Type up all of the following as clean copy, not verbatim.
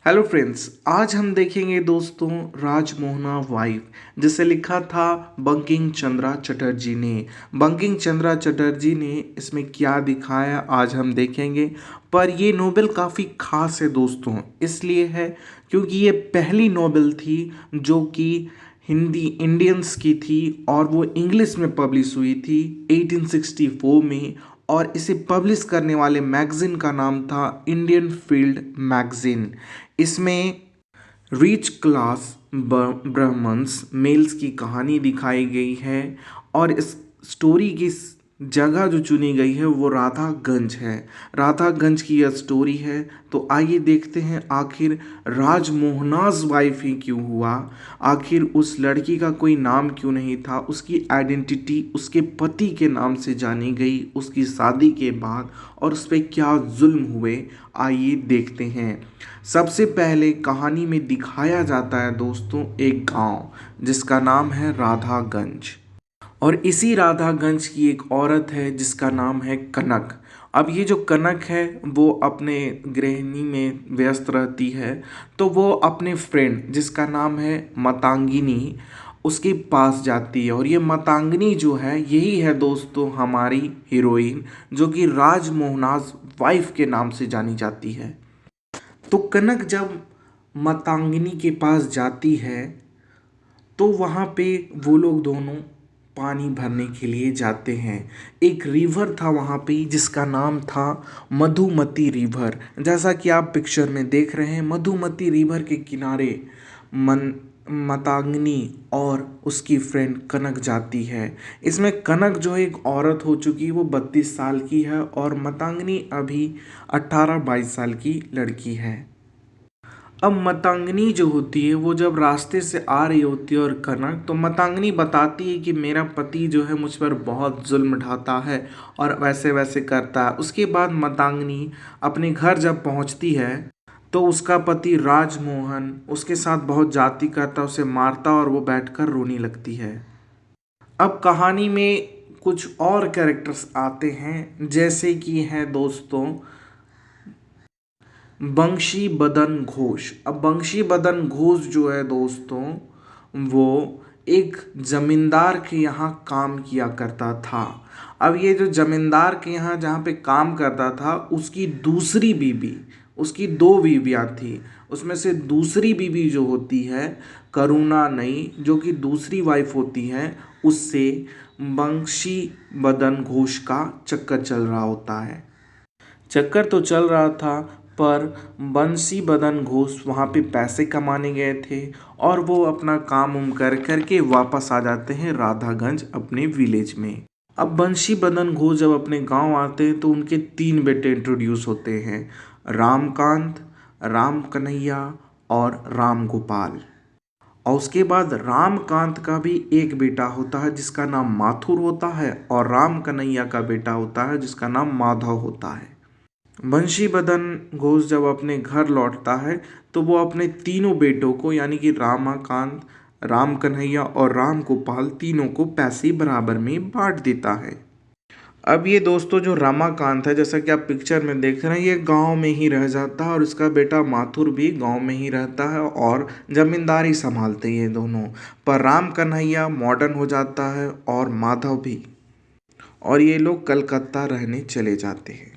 Hello friends, आज हम देखेंगे दोस्तों राजमोहना वाइफ, जिसे लिखा था बंकिम चंद्रा चटर्जी ने। बंकिम चंद्रा चटर्जी ने इसमें क्या दिखाया आज हम देखेंगे। पर ये नोवेल काफ़ी खास है दोस्तों, इसलिए है क्योंकि ये पहली नोवेल थी जो कि हिंदी इंडियंस की थी और वो इंग्लिश में पब्लिश हुई थी 1864 में। और इसे पब्लिश करने वाले मैगज़ीन का नाम था इंडियन फील्ड मैगज़ीन। इसमें रिच क्लास ब्राह्मण्स मेल्स की कहानी दिखाई गई है और इस स्टोरी की जगह जो चुनी गई है वो राधागंज है। राधागंज की यह स्टोरी है। तो आइए देखते हैं आखिर राजमोहनाज वाइफ ही क्यों हुआ, आखिर उस लड़की का कोई नाम क्यों नहीं था, उसकी आइडेंटिटी उसके पति के नाम से जानी गई उसकी शादी के बाद, और उस पर क्या जुल्म हुए। आइए देखते हैं। सबसे पहले कहानी में दिखाया जाता है दोस्तों एक गांव जिसका नाम है राधागंज, और इसी राधागंज की एक औरत है जिसका नाम है कनक। अब ये जो कनक है वो अपने गृहिणी में व्यस्त रहती है, तो वो अपने फ्रेंड जिसका नाम है मतांगिनी उसके पास जाती है। और ये मतांगिनी जो है यही है दोस्तों हमारी हीरोइन, जो कि राजमोहनाज वाइफ के नाम से जानी जाती है। तो कनक जब मतांगिनी के पास जाती है तो वहाँ पे वो लोग दोनों पानी भरने के लिए जाते हैं। एक रिवर था वहाँ पे जिसका नाम था मधुमती रिवर। जैसा कि आप पिक्चर में देख रहे हैं, मधुमती रिवर के किनारे मन मतांगिनी और उसकी फ्रेंड कनक जाती है। इसमें कनक जो एक औरत हो चुकी वो 32 साल की है और मतांगिनी अभी 18-22 साल की लड़की है। अब मतांगनी जो होती है वो जब रास्ते से आ रही होती है और कनक, तो मतांगनी बताती है कि मेरा पति जो है मुझ पर बहुत जुल्म ढाता है और वैसे वैसे करता है। उसके बाद मतांगनी अपने घर जब पहुंचती है तो उसका पति राजमोहन उसके साथ बहुत जाति करता, उसे मारता और वो बैठकर रोने लगती है। अब कहानी में कुछ और कैरेक्टर्स आते हैं, जैसे कि हैं दोस्तों बंशी बदन घोष। अब बंशी बदन घोष जो है दोस्तों वो एक जमींदार के यहाँ काम किया करता था। अब ये जो जमींदार के यहाँ जहाँ पे काम करता था उसकी दूसरी बीवी, उसकी दो बीवियाँ थी, उसमें से दूसरी बीवी जो होती है करुणा नई, जो कि दूसरी वाइफ होती है, उससे बंशी बदन घोष का चक्कर चल रहा होता है। चक्कर तो चल रहा था, पर बंसी बदन घोष वहाँ पे पैसे कमाने गए थे और वो अपना काम उम कर करके वापस आ जाते हैं राधागंज अपने विलेज में। अब बंशी बदन घोष जब अपने गांव आते हैं तो उनके 3 बेटे इंट्रोड्यूस होते हैं, रामकांत, राम कन्हैया और राम गोपाल। और उसके बाद रामकांत का भी एक बेटा होता है जिसका नाम माथुर होता है, और राम कन्हैया का बेटा होता है जिसका नाम माधव होता है। बंशी बदन घोष जब अपने घर लौटता है तो वो अपने तीनों बेटों को यानी कि रामाकांत, राम कन्हैया और राम गोपाल तीनों को पैसे बराबर में बांट देता है। अब ये दोस्तों जो रामाकांत है, जैसा कि आप पिक्चर में देख रहे हैं, ये गांव में ही रह जाता है और उसका बेटा माथुर भी गांव में ही रहता है और जमींदारी संभालते हैं ये दोनों। पर राम कन्हैया मॉडर्न हो जाता है और माधव भी, और ये लोग कलकत्ता रहने चले जाते हैं।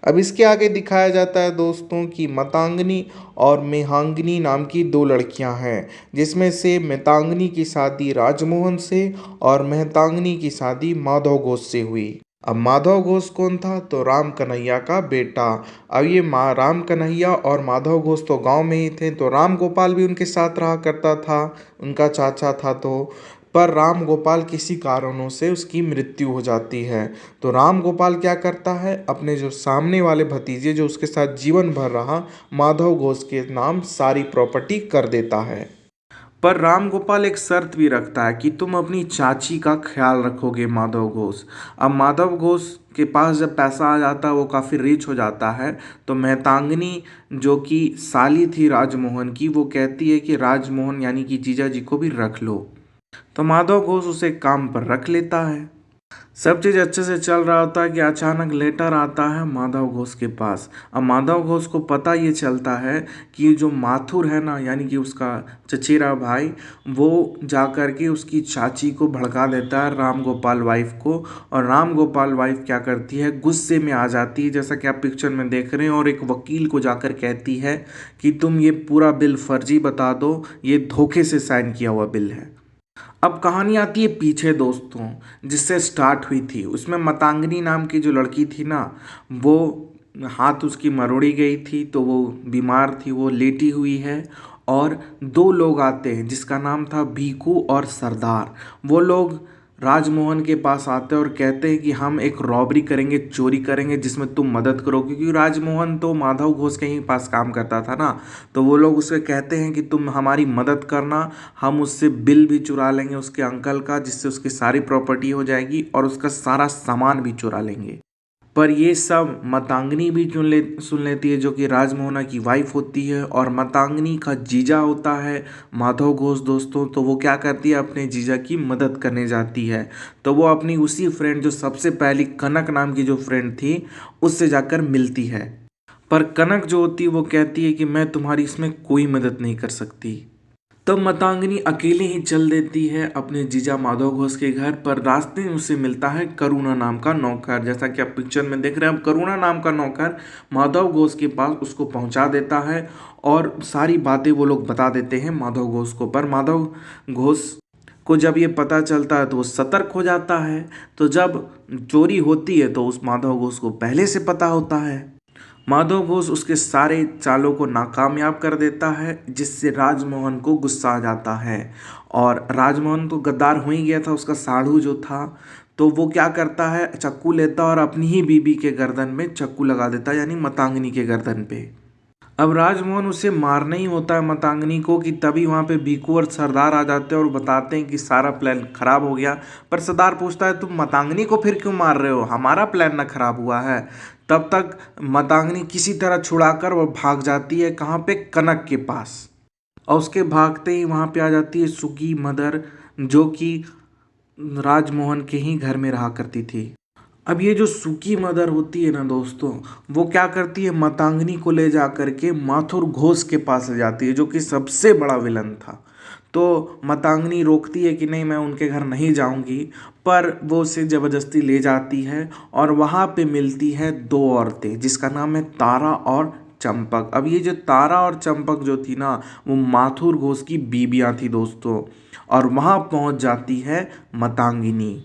अब इसके आगे दिखाया जाता है दोस्तों कि मतांगनी और मेहांगनी नाम की 2 लड़कियां हैं, जिसमें से मितांगनी की शादी राजमोहन से और मेहतांगनी की शादी माधव घोष से हुई। अब माधव घोष कौन था, तो राम कन्हैया का बेटा। अब ये राम कन्हैया और माधव घोष तो गांव में ही थे, तो राम गोपाल भी उनके साथ रहा करता था, उनका चाचा था। तो पर राम गोपाल किसी कारणों से उसकी मृत्यु हो जाती है। तो राम गोपाल क्या करता है, अपने जो सामने वाले भतीजे जो उसके साथ जीवन भर रहा माधव घोष के नाम सारी प्रॉपर्टी कर देता है। पर राम गोपाल एक शर्त भी रखता है कि तुम अपनी चाची का ख्याल रखोगे माधव घोष। अब माधव घोष के पास जब पैसा आ जाता है, वो काफ़ी रिच हो जाता है, तो मेहतांगनी जो कि साली थी राजमोहन की, वो कहती है कि राजमोहन यानी कि जीजा जी को भी रख लो। तो माधव घोष उसे काम पर रख लेता है। सब चीज़ अच्छे से चल रहा होता है कि अचानक लेटर आता है माधव घोष के पास। अब माधव घोष को पता ये चलता है कि जो माथुर है ना, यानी कि उसका चचेरा भाई, वो जा कर के उसकी चाची को भड़का देता है, राम गोपाल वाइफ को। और राम गोपाल वाइफ क्या करती है, गुस्से में आ जाती है, जैसा कि आप पिक्चर में देख रहे हैं, और एक वकील को जाकर कहती है कि तुम ये पूरा बिल फर्जी बता दो, ये धोखे से साइन किया हुआ बिल है। अब कहानी आती है पीछे दोस्तों, जिससे स्टार्ट हुई थी। उसमें मतंगिनी नाम की जो लड़की थी ना, वो हाथ उसकी मरोड़ी गई थी, तो वो बीमार थी, वो लेटी हुई है। और दो लोग आते हैं जिसका नाम था भीखू और सरदार। वो लोग राजमोहन के पास आते हैं और कहते हैं कि हम एक रॉबरी करेंगे, चोरी करेंगे, जिसमें तुम मदद करो, क्योंकि राजमोहन तो माधव घोष के ही पास काम करता था ना। तो वो लोग उसे कहते हैं कि तुम हमारी मदद करना, हम उससे बिल भी चुरा लेंगे उसके अंकल का, जिससे उसकी सारी प्रॉपर्टी हो जाएगी, और उसका सारा सामान भी चुरा लेंगे। पर ये सब मतंगिनी भी सुन लेती है, जो कि राजमोहना की वाइफ होती है, और मतंगिनी का जीजा होता है माधव घोष दोस्तों। तो वो क्या करती है, अपने जीजा की मदद करने जाती है। तो वो अपनी उसी फ्रेंड, जो सबसे पहली कनक नाम की जो फ्रेंड थी, उससे जाकर मिलती है। पर कनक जो होती है वो कहती है कि मैं तुम्हारी इसमें कोई मदद नहीं कर सकती। तब मतंगिनी अकेले ही चल देती है अपने जीजा माधव घोष के घर पर। रास्ते में उसे मिलता है करुणा नाम का नौकर, जैसा कि आप पिक्चर में देख रहे हैं। अब करुणा नाम का नौकर माधव घोष के पास उसको पहुंचा देता है, और सारी बातें वो लोग बता देते हैं माधव घोष को। पर माधव घोष को जब ये पता चलता है तो वो सतर्क हो जाता है। तो जब चोरी होती है तो उस माधव घोष को पहले से पता होता है। माधव घोष उसके सारे चालों को नाकामयाब कर देता है, जिससे राजमोहन को गुस्सा आ जाता है। और राजमोहन तो गद्दार हो ही गया था, उसका साढ़ू जो था। तो वो क्या करता है, चाकू लेता और अपनी ही बीबी के गर्दन में चाकू लगा देता है, यानी मतंगिनी के गर्दन पे। अब राजमोहन उसे मारना ही होता है मतंगिनी को, कि तभी वहाँ पे भीखू और सरदार आ जाते हैं और बताते हैं कि सारा प्लान खराब हो गया। पर सरदार पूछता है, तुम मतंगिनी को फिर क्यों मार रहे हो, हमारा प्लान ना खराब हुआ है। तब तक मतंगिनी किसी तरह छुड़ाकर वो भाग जाती है, कहाँ पे, कनक के पास। और उसके भागते ही वहाँ पे आ जाती है सुगी मदर, जो कि राजमोहन के ही घर में रहा करती थी। अब ये जो सुकी मदर होती है ना दोस्तों, वो क्या करती है, मतंगिनी को ले जा करके माथुर घोष के पास ले जाती है, जो कि सबसे बड़ा विलन था। तो मतंगिनी रोकती है कि नहीं, मैं उनके घर नहीं जाऊंगी। पर वो उसे ज़बरदस्ती ले जाती है, और वहाँ पे मिलती है दो औरतें, जिसका नाम है तारा और चंपक। अब ये जो तारा और चंपक जो थी ना, वो माथुर घोष की बीबियाँ थी दोस्तों। और वहाँ पहुँच जाती है मतंगिनी।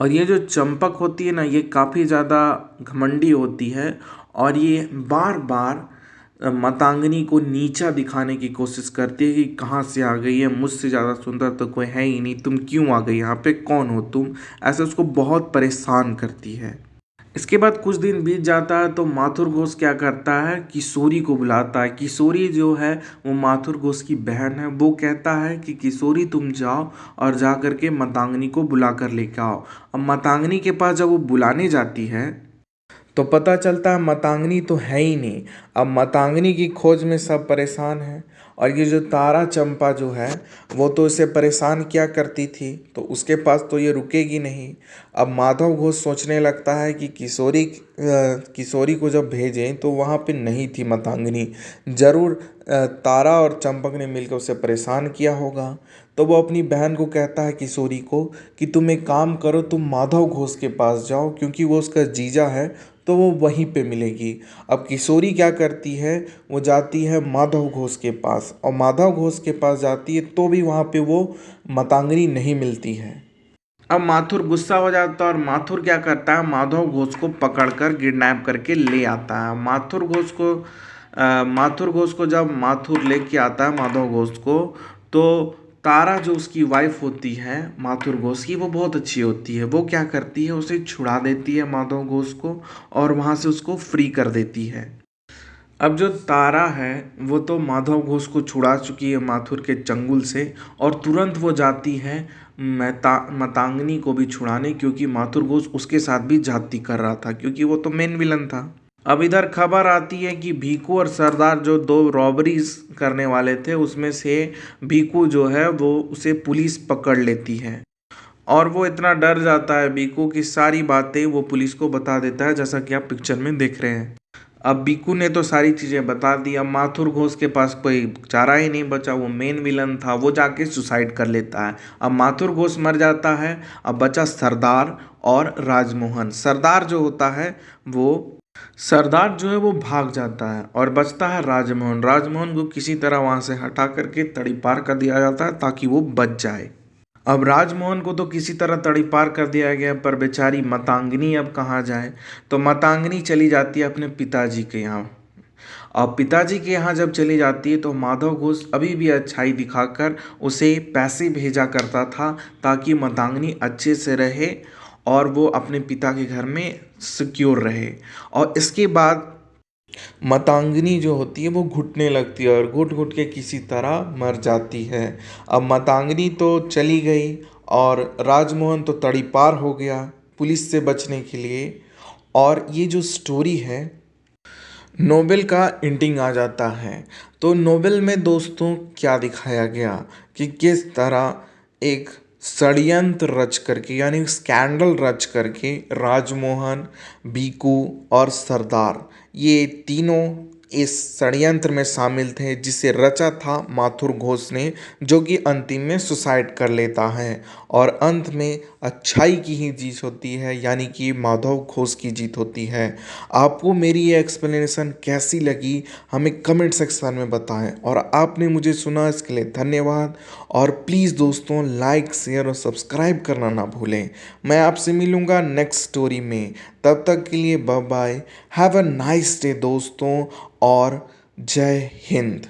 और ये जो चंपक होती है ना, ये काफ़ी ज़्यादा घमंडी होती है, और ये बार बार मतंगिनी को नीचा दिखाने की कोशिश करती है कि कहाँ से आ गई है, मुझसे ज़्यादा सुंदर तो कोई है ही नहीं, तुम क्यों आ गई यहाँ पे, कौन हो तुम। ऐसे उसको बहुत परेशान करती है। इसके बाद कुछ दिन बीत जाता है, तो माथुर घोष क्या करता है, किशोरी को बुलाता है। किशोरी जो है वो माथुर घोष की बहन है। वो कहता है कि किशोरी तुम जाओ और जा कर के मतंगिनी को बुला कर लेकर आओ। अब मतंगिनी के पास जब वो बुलाने जाती है, तो पता चलता है मतंगिनी तो है ही नहीं। अब मतंगिनी की खोज में सब परेशान हैं। और ये जो तारा चंपा जो है, वो तो इसे परेशान किया करती थी, तो उसके पास तो ये रुकेगी नहीं। अब माधव घोष सोचने लगता है कि किशोरी को जब भेजें तो वहाँ पे नहीं थी मतंगिनी, ज़रूर तारा और चंपक ने मिलकर उसे परेशान किया होगा। तो वो अपनी बहन को कहता है, किशोरी को, कि तुम एक काम करो, तुम माधव घोष के पास जाओ, क्योंकि वो उसका जीजा है, तो वो वहीं पे मिलेगी। अब किशोरी क्या करती है, वो जाती है माधव घोष के पास, और माधव घोष के पास जाती है तो भी वहाँ पे वो मतंगिनी नहीं मिलती है। अब माथुर गुस्सा हो जाता है, और माथुर क्या करता है, माधव घोष को पकड़कर किडनैप करके ले आता है। माथुर घोष को जब माथुर लेके आता है माधव घोष को, तो तारा जो उसकी वाइफ होती है माथुर घोष की, वो बहुत अच्छी होती है। वो क्या करती है, उसे छुड़ा देती है माधव घोष को, और वहाँ से उसको फ्री कर देती है। अब जो तारा है, वो तो माधव घोष को छुड़ा चुकी है माथुर के चंगुल से, और तुरंत वो जाती है मतंगिनी को भी छुड़ाने, क्योंकि माथुर घोष उसके साथ भी जाति कर रहा था, क्योंकि वो तो मेन विलन था। अब इधर खबर आती है कि भीखू और सरदार जो दो रॉबरीज करने वाले थे, उसमें से भीखू जो है वो उसे पुलिस पकड़ लेती है। और वो इतना डर जाता है बीकू की सारी बातें वो पुलिस को बता देता है, जैसा कि आप पिक्चर में देख रहे हैं। अब बीकू ने तो सारी चीज़ें बता दी। अब माथुर घोष के पास कोई चारा ही नहीं बचा, वो मेन विलन था, वो जाके सुसाइड कर लेता है। अब माथुर घोष मर जाता है। अब बचा सरदार और राजमोहन। सरदार जो होता है वो सरदार जो है वो भाग जाता है और बचता है राजमोहन। राजमोहन को किसी तरह वहाँ से हटा करके तड़ीपार कर दिया जाता है ताकि वो बच जाए। अब राजमोहन को तो किसी तरह तड़ीपार कर दिया गया, पर बेचारी मतांगनी अब कहाँ जाए। तो मतांगनी चली जाती है अपने पिताजी के यहाँ। अब पिताजी के यहाँ जब चली जाती है तो माधव घोष अभी भी अच्छाई दिखाकर उसे पैसे भेजा करता था ताकि मतांगनी अच्छे से रहे और वो अपने पिता के घर में सिक्योर रहे। और इसके बाद मतांगनी जो होती है वो घुटने लगती है और घुट घुट के किसी तरह मर जाती है। अब मतांगनी तो चली गई और राजमोहन तो तड़ीपार हो गया पुलिस से बचने के लिए। और ये जो स्टोरी है नोवेल का एंडिंग आ जाता है। तो नोवेल में दोस्तों क्या दिखाया गया कि किस तरह एक षड्यंत्र रच करके यानी स्कैंडल रच करके राजमोहन, बीकू और सरदार ये तीनों इस षड्यंत्र में शामिल थे जिसे रचा था माथुर घोष ने, जो कि अंतिम में सुसाइड कर लेता है और अंत में अच्छाई की ही जीत होती है, यानी कि माधव घोष की जीत होती है। आपको मेरी ये एक्सप्लेनेशन कैसी लगी हमें कमेंट सेक्शन में बताएं और आपने मुझे सुना इसके लिए धन्यवाद। और प्लीज़ दोस्तों लाइक शेयर और सब्सक्राइब करना ना भूलें। मैं आपसे मिलूँगा नेक्स्ट स्टोरी में, तब तक के लिए bye bye. Have a nice day दोस्तों और जय हिंद।